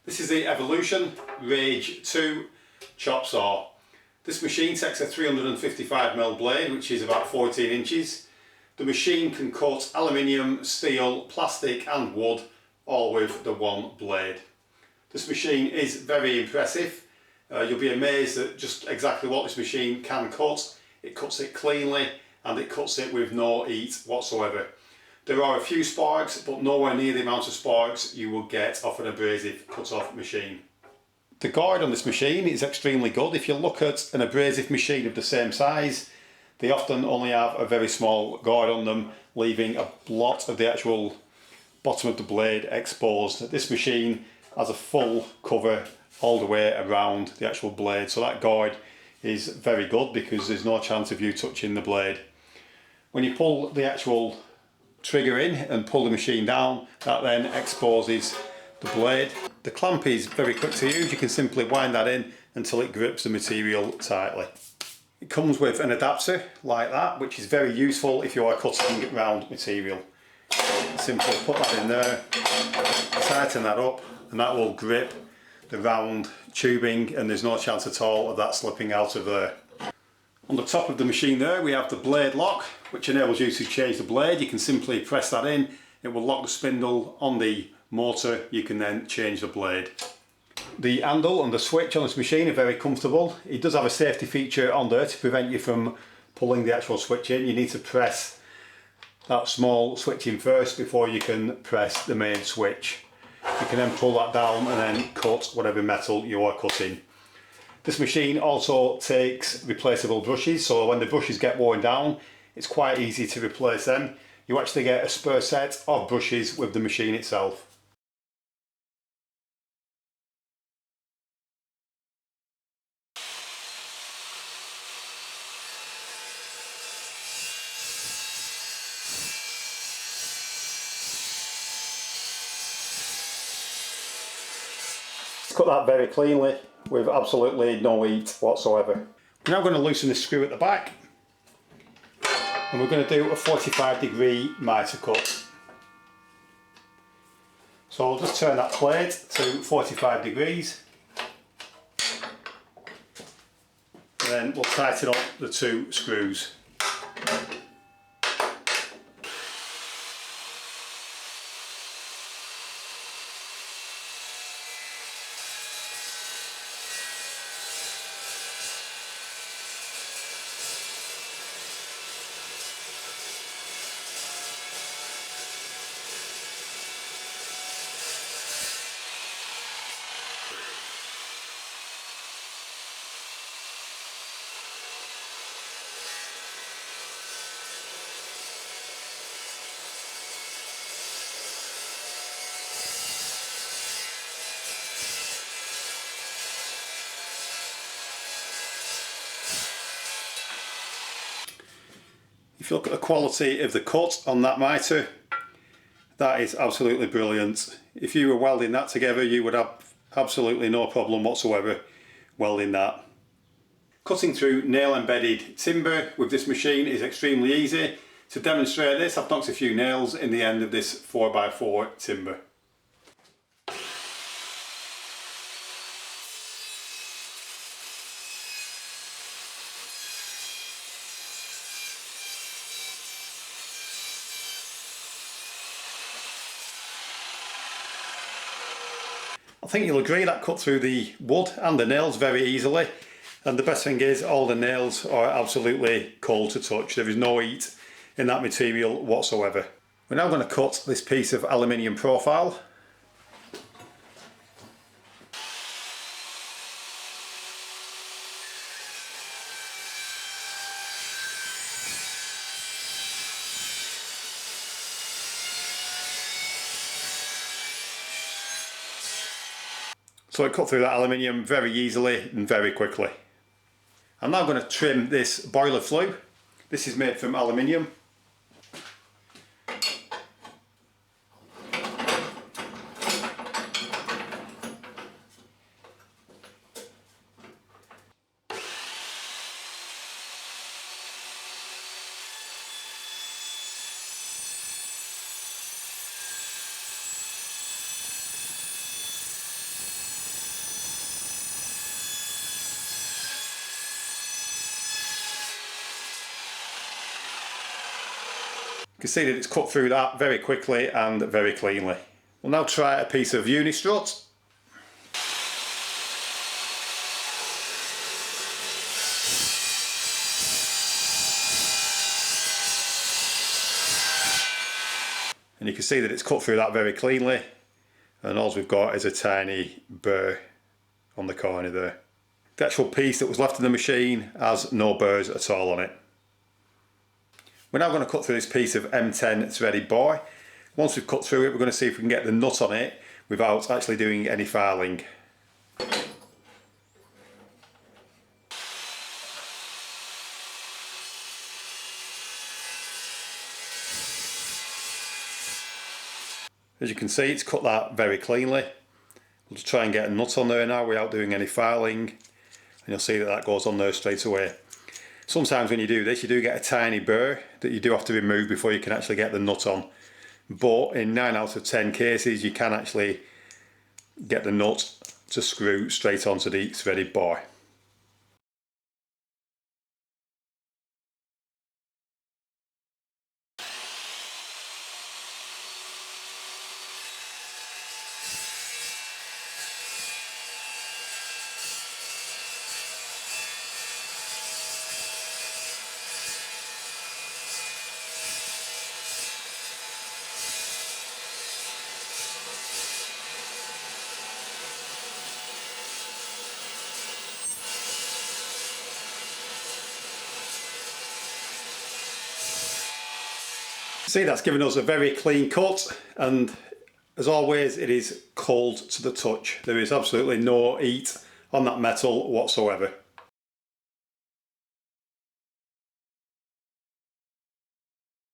This is the Evolution Rage 2 chop saw. This machine takes a 355mm blade, which is about 14 inches. The machine can cut aluminium, steel, plastic and wood, all with the one blade. This machine is very impressive. You'll be amazed at just exactly what this machine can cut. It cuts it cleanly and it cuts it with no heat whatsoever. There are a few sparks, but nowhere near the amount of sparks you will get off an abrasive cut-off machine. The guard on this machine is extremely good. If you look at an abrasive machine of the same size, they often only have a very small guard on them, leaving a lot of the actual bottom of the blade exposed. This machine has a full cover all the way around the actual blade, so that guard is very good because there's no chance of you touching the blade. When you pull the actual trigger in and pull the machine down, that then exposes the blade. The clamp is very quick to use. You can simply wind that in until it grips the material tightly. It comes with an adapter like that, which is very useful if you are cutting round material. Simply put that in there, tighten that up, and that will grip the round tubing and there's no chance at all of that slipping out of there. On the top of the machine there we have the blade lock, which enables you to change the blade. You can simply press that in, it will lock the spindle on the motor, you can then change the blade. The handle and the switch on this machine are very comfortable. It does have a safety feature on there to prevent you from pulling the actual switch in. You need to press that small switch in first before you can press the main switch. You can then pull that down and then cut whatever metal you are cutting. This machine also takes replaceable brushes, so when the brushes get worn down, it's quite easy to replace them. You actually get a spare set of brushes with the machine itself. Cut that very cleanly with absolutely no heat whatsoever. We're now going to loosen this screw at the back and we're going to do a 45-degree mitre cut. So I'll just turn that plate to 45 degrees and then we'll tighten up the two screws. If you look at the quality of the cut on that mitre, that is absolutely brilliant. If you were welding that together, you would have absolutely no problem whatsoever welding that. Cutting through nail embedded timber with this machine is extremely easy. To demonstrate this, I've knocked a few nails in the end of this 4x4 timber. I think you'll agree that cut through the wood and the nails very easily, and the best thing is all the nails are absolutely cold to touch. There is no heat in that material whatsoever. We're now going to cut this piece of aluminium profile. So I cut through that aluminium very easily and very quickly. I'm now going to trim this boiler flue. This is made from aluminium. You can see that it's cut through that very quickly and very cleanly. We'll now try a piece of uni-strut. And you can see that it's cut through that very cleanly, and all we've got is a tiny burr on the corner there. The actual piece that was left in the machine has no burrs at all on it. We're now going to cut through this piece of M10 threaded buoy. Once we've cut through it, we're going to see if we can get the nut on it without actually doing any filing. As you can see, it's cut that very cleanly. We'll just try and get a nut on there now without doing any filing, and you'll see that that goes on there straight away. Sometimes when you do this, you do get a tiny burr that you do have to remove before you can actually get the nut on. But in 9 out of 10 cases, you can actually get the nut to screw straight onto the threaded buoy. See, that's given us a very clean cut, and as always it is cold to the touch. There is absolutely no heat on that metal whatsoever.